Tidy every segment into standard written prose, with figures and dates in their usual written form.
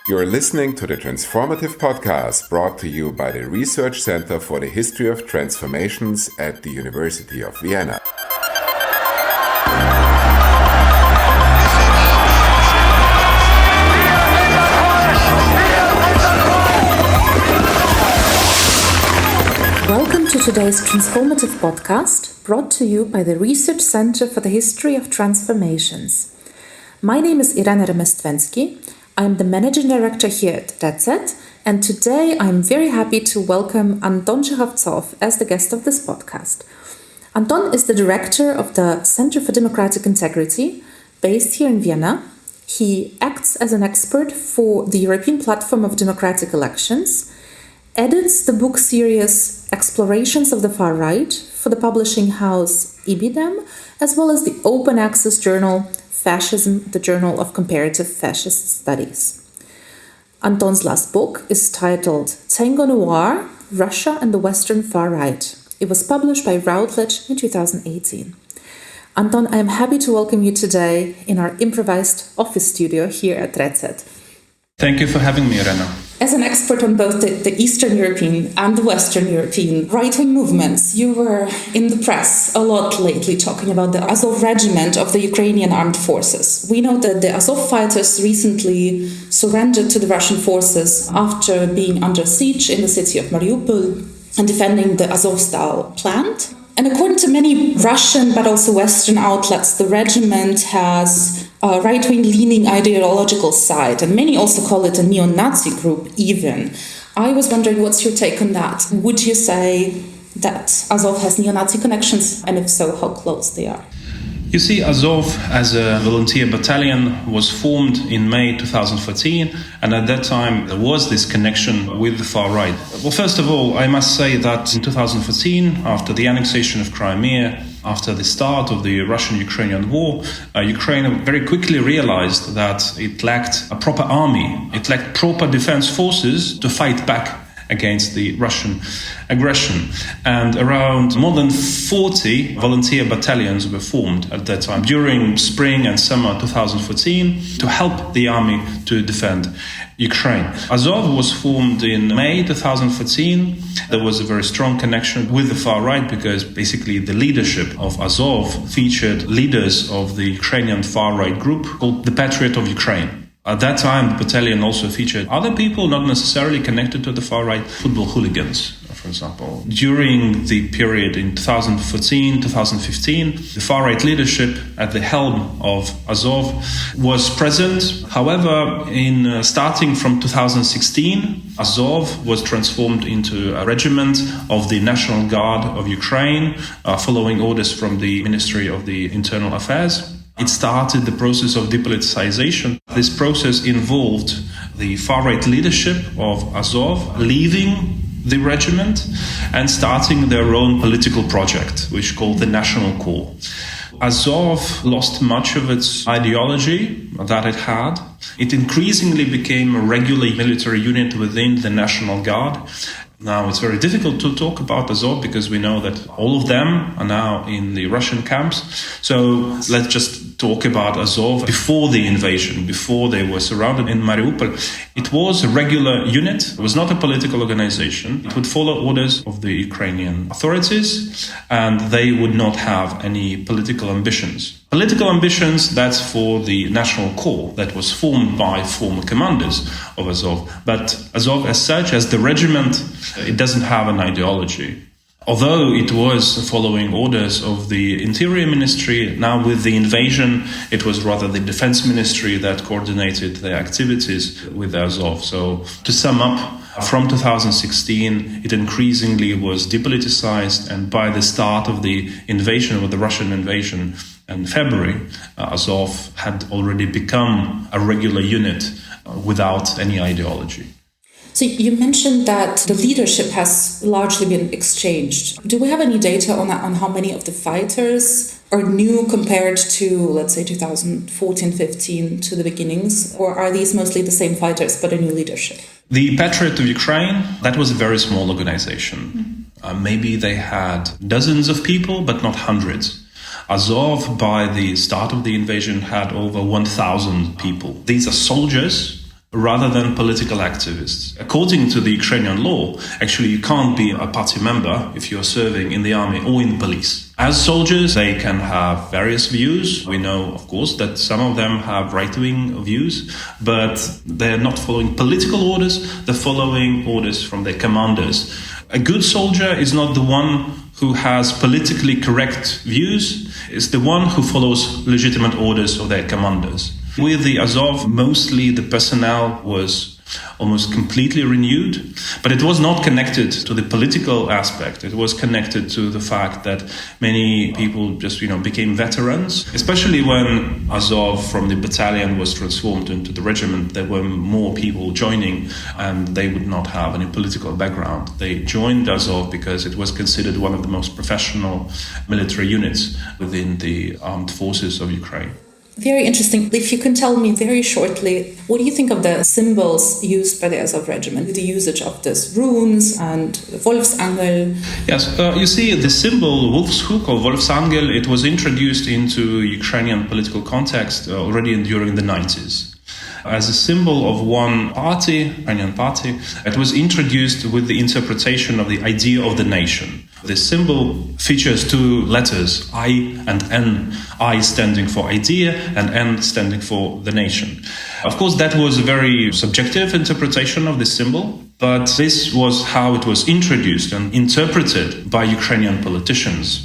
You're listening to the Transformative Podcast brought to you by the Research Center for the History of Transformations at the University of Vienna. Welcome to today's Transformative Podcast, brought to you by the Research Center for the History of Transformations. My name is Irena Remestwenski. I'm the Managing Director here at RECET, and today I'm very happy to welcome Anton Shekhovtsov as the guest of this podcast. Anton is the Director of the Center for Democratic Integrity, based here in Vienna. He acts as an expert for the European Platform of Democratic Elections, edits the book series Explorations of the Far Right for the publishing house ibidem, as well as the open access journal Fascism, the Journal of Comparative Fascist Studies. Anton's last book is titled Tango Noir, Russia and the Western Far Right. It was published by Routledge in 2018. Anton, I am happy to welcome you today in our improvised office studio here at RECET. Thank you for having me, Irena. As an expert on both the Eastern European and the Western European right-wing movements, you were in the press a lot lately talking about the Azov regiment of the Ukrainian armed forces. We know that the Azov fighters recently surrendered to the Russian forces after being under siege in the city of Mariupol and defending the Azovstal plant. And according to many Russian but also Western outlets, the regiment has a right-wing leaning ideological side, and many also call it a neo-Nazi group even. I was wondering, what's your take on that? Would you say that Azov has neo-Nazi connections, and if so, how close they are? You see, Azov, as a volunteer battalion, was formed in May 2014, and at that time there was this connection with the far right. Well, first of all, I must say that in 2014, after the annexation of Crimea, after the start of the Russian-Ukrainian war, Ukraine very quickly realized that it lacked a proper army, it lacked proper defense forces to fight back against the Russian aggression. And around more than 40 volunteer battalions were formed at that time during spring and summer 2014 to help the army to defend Ukraine. Azov was formed in May 2014. There was a very strong connection with the far right because basically the leadership of Azov featured leaders of the Ukrainian far right group called the Patriot of Ukraine. At that time, the battalion also featured other people not necessarily connected to the far right, football hooligans, for example. During the period in 2014-2015, the far right leadership at the helm of Azov was present. However, in starting from 2016, Azov was transformed into a regiment of the National Guard of Ukraine, following orders from the Ministry of the Internal Affairs. It started the process of depoliticization. This process involved the far-right leadership of Azov leaving the regiment and starting their own political project, which is called the National Corps. Azov lost much of its ideology that it had. It increasingly became a regular military unit within the National Guard. Now, it's very difficult to talk about Azov because we know that all of them are now in the Russian camps. So let's just talk about Azov before the invasion, before they were surrounded in Mariupol. It was a regular unit. It was not a political organization. It would follow orders of the Ukrainian authorities, and they would not have any political ambitions. Political ambitions, that's for the National Corps that was formed by former commanders of Azov. But Azov as such, as the regiment, it doesn't have an ideology. Although it was following orders of the Interior Ministry, now with the invasion, it was rather the Defense Ministry that coordinated their activities with Azov. So to sum up, from 2016, it increasingly was depoliticized, and by the start of the invasion, of the Russian invasion in February, Azov had already become a regular unit without any ideology. So you mentioned that the leadership has largely been exchanged. Do we have any data on how many of the fighters are new compared to, let's say, 2014-15 to the beginnings? Or are these mostly the same fighters but a new leadership? The Patriot of Ukraine, that was a very small organization. Maybe they had dozens of people, but not hundreds. Azov, by the start of the invasion, had over 1,000 people. These are soldiers rather than political activists. According to the Ukrainian law, actually you can't be a party member if you're serving in the army or in the police. As soldiers, they can have various views. We know, of course, that some of them have right-wing views, but they're not following political orders, they're following orders from their commanders. A good soldier is not the one who has politically correct views, it's the one who follows legitimate orders of their commanders. With the Azov, mostly the personnel was almost completely renewed, but it was not connected to the political aspect. It was connected to the fact that many people just, became veterans, especially when Azov from the battalion was transformed into the regiment. There were more people joining and they would not have any political background. They joined Azov because it was considered one of the most professional military units within the armed forces of Ukraine. Very interesting. If you can tell me very shortly, what do you think of the symbols used by the Azov regiment, the usage of these runes and the Wolfsangel? Yes, you see, the symbol Wolf's Hook or Wolfsangel, it was introduced into Ukrainian political context already during the 90s. As a symbol of one party, Ukrainian party, it was introduced with the interpretation of the idea of the nation. The symbol features two letters, I and N, I standing for idea and N standing for the nation. Of course, that was a very subjective interpretation of this symbol, but this was how it was introduced and interpreted by Ukrainian politicians.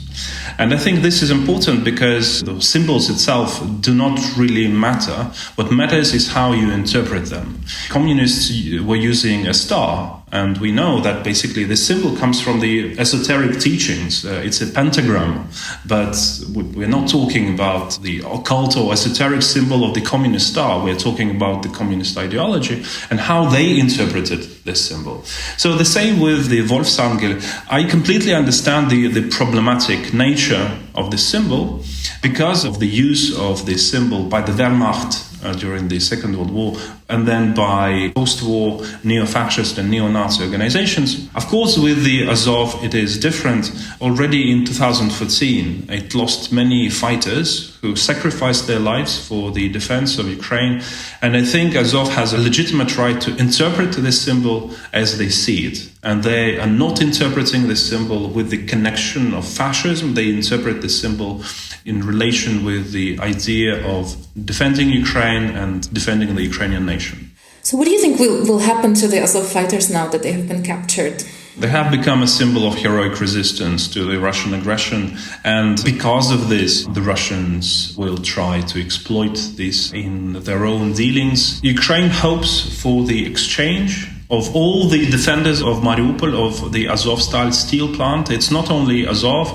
And I think this is important because the symbols itself do not really matter. What matters is how you interpret them. Communists were using a star, and we know that basically the symbol comes from the esoteric teachings. It's a pentagram, but we're not talking about the occult or esoteric symbol of the communist star. We're talking about the communist ideology and how they interpreted this symbol. So the same with the Wolfsangel. I completely understand the problematic nature of this symbol because of the use of this symbol by the Wehrmacht during the Second World War, and then by post-war neo-fascist and neo-Nazi organizations. Of course, with the Azov, it is different. Already in 2014, it lost many fighters who sacrificed their lives for the defense of Ukraine. And I think Azov has a legitimate right to interpret this symbol as they see it. And they are not interpreting this symbol with the connection of fascism. They interpret this symbol in relation with the idea of defending Ukraine and defending the Ukrainian nation. So what do you think will happen to the Azov fighters now that they have been captured? They have become a symbol of heroic resistance to the Russian aggression. And because of this, the Russians will try to exploit this in their own dealings. Ukraine hopes for the exchange of all the defenders of Mariupol, of the Azov-style steel plant. It's not only Azov.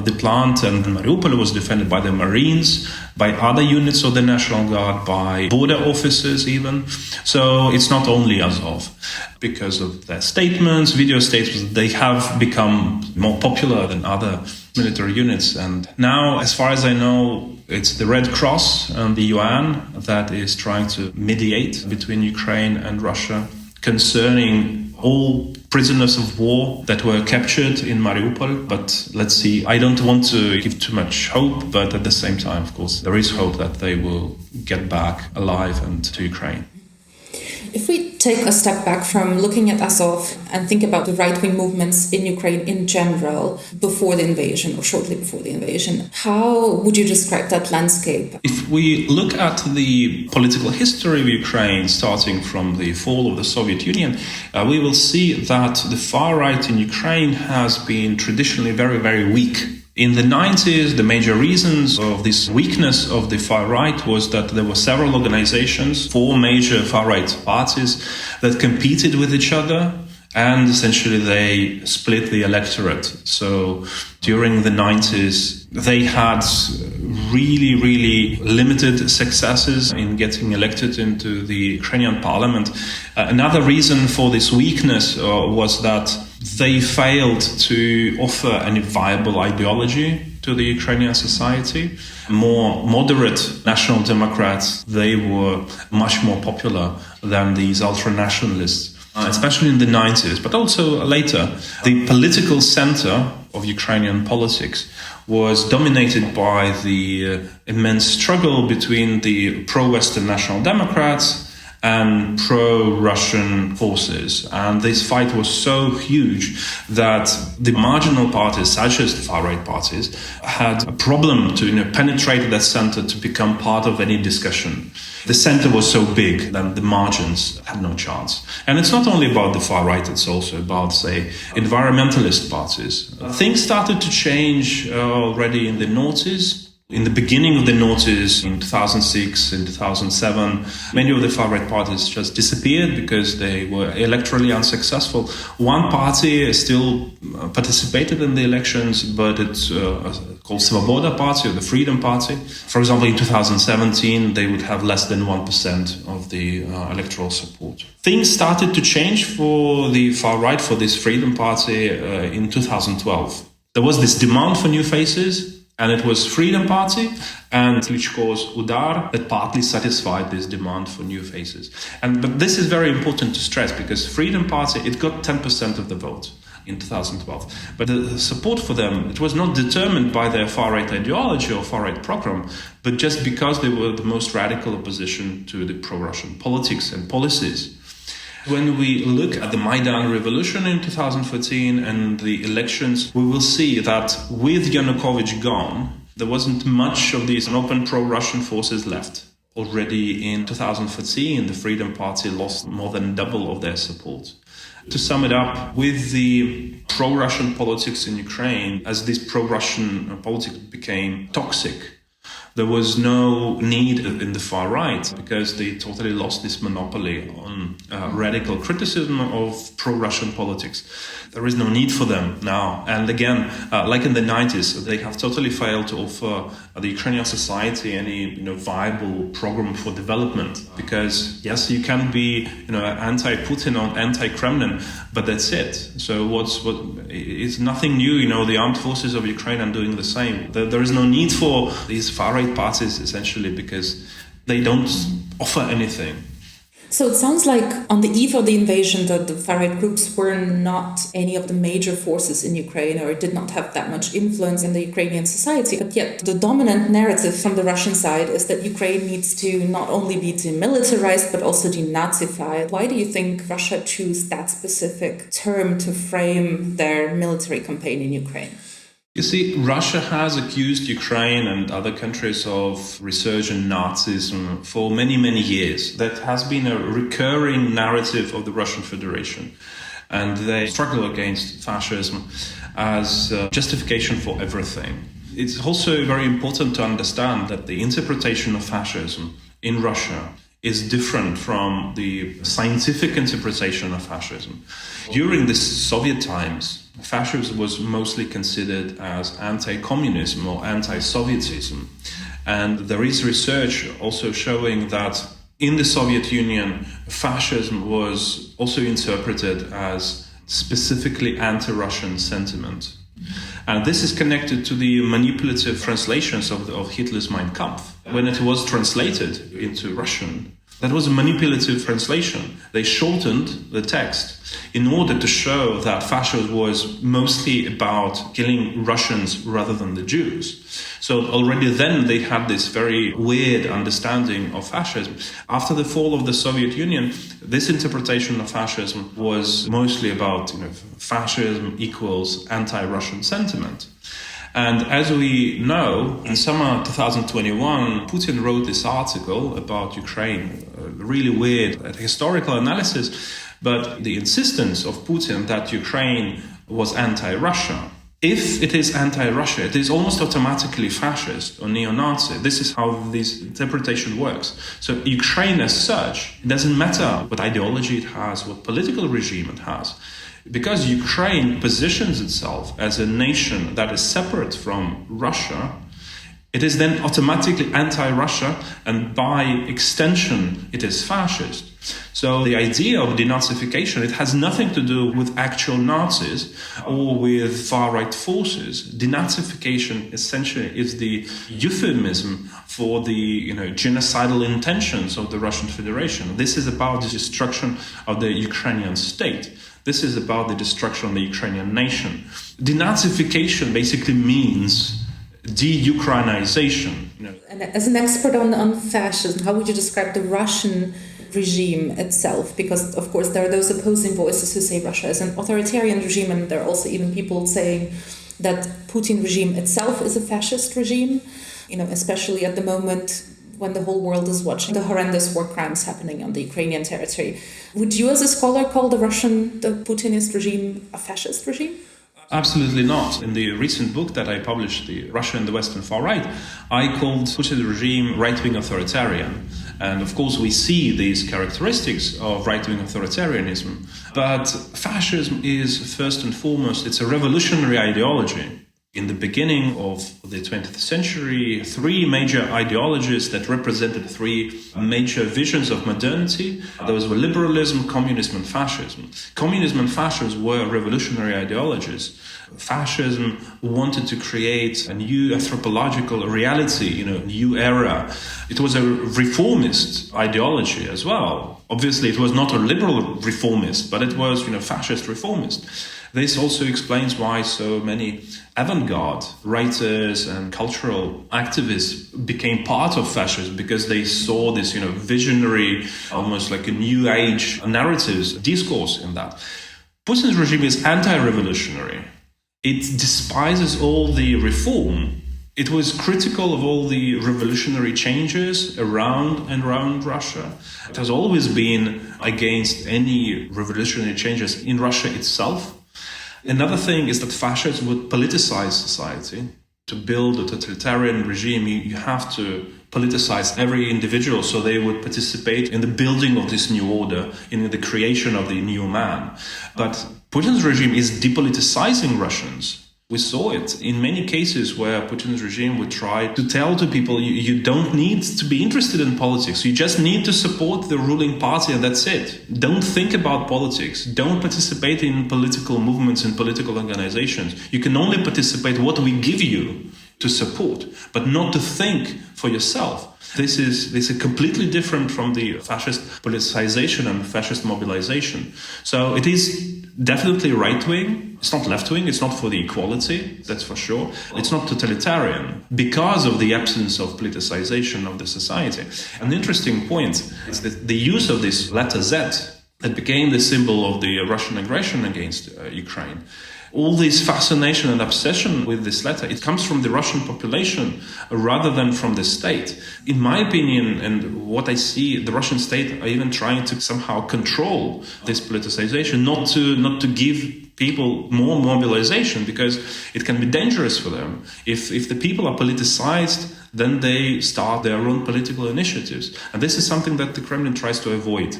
The plant and Mariupol was defended by the Marines, by other units of the National Guard, by border officers even. So it's not only Azov. Because of their statements, video statements, they have become more popular than other military units. And now, as far as I know, it's the Red Cross and the UN that is trying to mediate between Ukraine and Russia concerning all prisoners of war that were captured in Mariupol. But let's see, I don't want to give too much hope, but at the same time, of course, there is hope that they will get back alive and to Ukraine. If we take a step back from looking at Azov and think about the right-wing movements in Ukraine in general before the invasion or shortly before the invasion, how would you describe that landscape? If we look at the political history of Ukraine, starting from the fall of the Soviet Union, we will see that the far right in Ukraine has been traditionally very, very weak. In the 90s, the major reasons of this weakness of the far right was that there were several organizations, 4 major far right parties that competed with each other, and essentially they split the electorate. So during the 90s, they had really, really limited successes in getting elected into the Ukrainian parliament. Another reason for this weakness was that they failed to offer any viable ideology to the Ukrainian society. More moderate National Democrats, they were much more popular than these ultra-nationalists, especially in the 90s, but also later. The political center of Ukrainian politics was dominated by the immense struggle between the pro-Western National Democrats and pro-Russian forces. And this fight was so huge that the marginal parties, such as the far-right parties, had a problem to penetrate that center to become part of any discussion. The center was so big that the margins had no chance. And it's not only about the far-right, it's also about, say, environmentalist parties. Things started to change already in the noughties. In the beginning of the noughties, in 2006, in 2007, many of the far-right parties just disappeared because they were electorally unsuccessful. One party still participated in the elections, but it's called Svoboda Party or the Freedom Party. For example, in 2017, they would have less than 1% of the electoral support. Things started to change for the far-right, for this Freedom Party in 2012. There was this demand for new faces, and it was Freedom Party and Klitschko's Udar that partly satisfied this demand for new faces. But this is very important to stress because Freedom Party, it got 10% of the vote in 2012. But the support for them, it was not determined by their far-right ideology or far-right program, but just because they were the most radical opposition to the pro-Russian politics and policies. When we look at the Maidan revolution in 2014 and the elections, we will see that with Yanukovych gone, there wasn't much of these open pro-Russian forces left. Already in 2014, the Freedom Party lost more than double of their support. To sum it up, with the pro-Russian politics in Ukraine, as this pro-Russian politics became toxic, there was no need in the far right because they totally lost this monopoly on radical criticism of pro-Russian politics. There is no need for them now. And again, like in the 90s, they have totally failed to offer the Ukrainian society any viable program for development. Because yes, you can be anti-Putin or anti-Kremlin, but that's it. So it's nothing new. The armed forces of Ukraine are doing the same. There is no need for these far-right parties essentially because they don't offer anything. So it sounds like on the eve of the invasion that the far-right groups were not any of the major forces in Ukraine or did not have that much influence in the Ukrainian society. But yet the dominant narrative from the Russian side is that Ukraine needs to not only be demilitarized but also denazified. Why do you think Russia chose that specific term to frame their military campaign in Ukraine? You see, Russia has accused Ukraine and other countries of resurgent Nazism for many, many years. That has been a recurring narrative of the Russian Federation. And they struggle against fascism as justification for everything. It's also very important to understand that the interpretation of fascism in Russia is different from the scientific interpretation of fascism. During the Soviet times, fascism was mostly considered as anti-communism or anti-Sovietism. And there is research also showing that in the Soviet Union, fascism was also interpreted as specifically anti-Russian sentiment. And this is connected to the manipulative translations of Hitler's Mein Kampf. When it was translated into Russian, that was a manipulative translation. They shortened the text in order to show that fascism was mostly about killing Russians rather than the Jews. So already then they had this very weird understanding of fascism. After the fall of the Soviet Union, this interpretation of fascism was mostly about fascism equals anti-Russian sentiment. And as we know, in summer 2021, Putin wrote this article about Ukraine, really weird historical analysis, but the insistence of Putin that Ukraine was anti-Russia. If it is anti-Russia, it is almost automatically fascist or neo-Nazi. This is how this interpretation works. So Ukraine as such, it doesn't matter what ideology it has, what political regime it has. Because Ukraine positions itself as a nation that is separate from Russia, it is then automatically anti-Russia, and by extension, it is fascist. So the idea of denazification, it has nothing to do with actual Nazis or with far-right forces. Denazification essentially is the euphemism for the genocidal intentions of the Russian Federation. This is about the destruction of the Ukrainian state. This is about the destruction of the Ukrainian nation. Denazification basically means de-Ukrainization. And as an expert on fascism, how would you describe the Russian regime itself? Because, of course, there are those opposing voices who say Russia is an authoritarian regime, and there are also even people saying that Putin regime itself is a fascist regime, especially at the moment when the whole world is watching the horrendous war crimes happening on the Ukrainian territory. Would you, as a scholar, call the Putinist regime a fascist regime? Absolutely not. In the recent book that I published, The Russia and the West and Far Right, I called Putin's regime right-wing authoritarian. And of course, we see these characteristics of right-wing authoritarianism. But fascism is, first and foremost, it's a revolutionary ideology. In the beginning of the 20th century, three major ideologies that represented three major visions of modernity. Those were liberalism, communism, and fascism. Communism and fascism were revolutionary ideologies. Fascism wanted to create a new anthropological reality, a new era. It was a reformist ideology as well. Obviously, it was not a liberal reformist, but it was, fascist reformist. This also explains why so many avant-garde writers and cultural activists became part of fascism, because they saw this, visionary, almost like a new age narratives, discourse in that. Putin's regime is anti-revolutionary. It despises all the reform. It was critical of all the revolutionary changes around Russia. It has always been against any revolutionary changes in Russia itself. Another thing is that fascists would politicize society. To build a totalitarian regime, you have to politicize every individual, so they would participate in the building of this new order, in the creation of the new man. But Putin's regime is depoliticizing Russians. We saw it in many cases where Putin's regime would try to tell to people, you don't need to be interested in politics. You just need to support the ruling party, and that's it. Don't think about politics. Don't participate in political movements and political organizations. You can only participate what we give you to support, but not to think for yourself. This is completely different from the fascist politicization and fascist mobilization. So it is definitely right-wing. It's not left-wing. It's not for the equality, that's for sure. It's not totalitarian because of the absence of politicization of the society. An interesting point is that the use of this letter Z that became the symbol of the Russian aggression against Ukraine. All this fascination and obsession with this letter, it comes from the Russian population rather than from the state. In my opinion, and what I see, the Russian state are even trying to somehow control this politicization, not to give people more mobilization, because it can be dangerous for them. If the people are politicized, then they start their own political initiatives. And this is something that the Kremlin tries to avoid.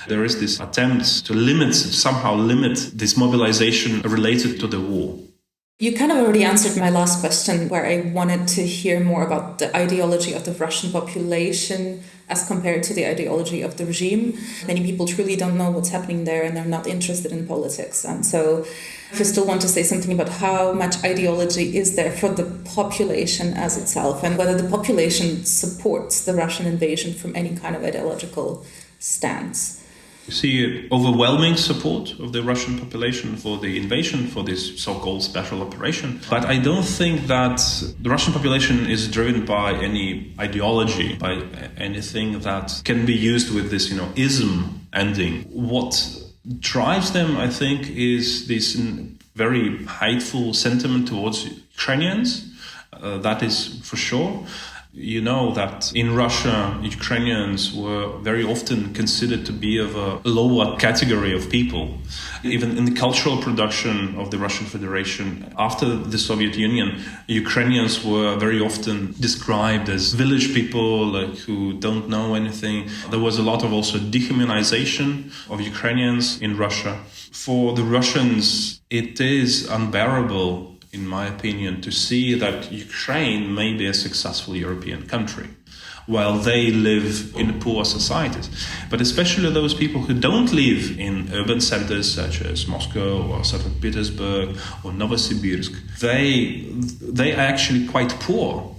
There is this attempt to somehow limit this mobilization related to the war. You kind of already answered my last question, where I wanted to hear more about the ideology of the Russian population as compared to the ideology of the regime. Many people truly don't know what's happening there, and they're not interested in politics. And so I still want to say something about how much ideology is there for the population as itself, and whether the population supports the Russian invasion from any kind of ideological stance. You see overwhelming support of the Russian population for the invasion, for this so-called special operation. But I don't think that the Russian population is driven by any ideology, by anything that can be used with this, ism ending. What drives them, I think, is this very hateful sentiment towards Ukrainians. That is for sure. You know that in Russia, Ukrainians were very often considered to be of a lower category of people. Even in the cultural production of the Russian Federation, after the Soviet Union, Ukrainians were very often described as village people who don't know anything. There was a lot of also dehumanization of Ukrainians in Russia. For the Russians, it is unbearable, in my opinion, to see that Ukraine may be a successful European country while they live in poor societies. But especially those people who don't live in urban centers such as Moscow or St. Petersburg or Novosibirsk, they are actually quite poor.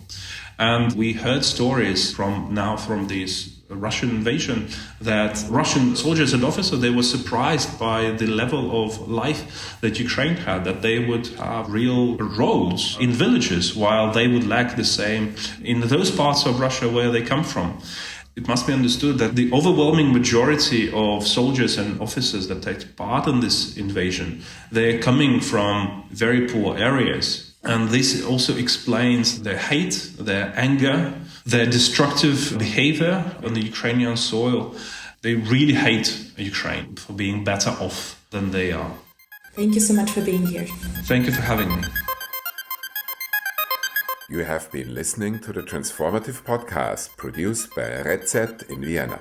And we heard stories from this Russian invasion that Russian soldiers and officers, they were surprised by the level of life that Ukraine had, that they would have real roads in villages while they would lack the same in those parts of Russia where they come from. It must be understood that the overwhelming majority of soldiers and officers that take part in this invasion, they're coming from very poor areas. And this also explains their hate, their anger, their destructive behavior on the Ukrainian soil. They really hate Ukraine for being better off than they are. Thank you so much for being here. Thank you for having me. You have been listening to the Transformative Podcast produced by RECET in Vienna.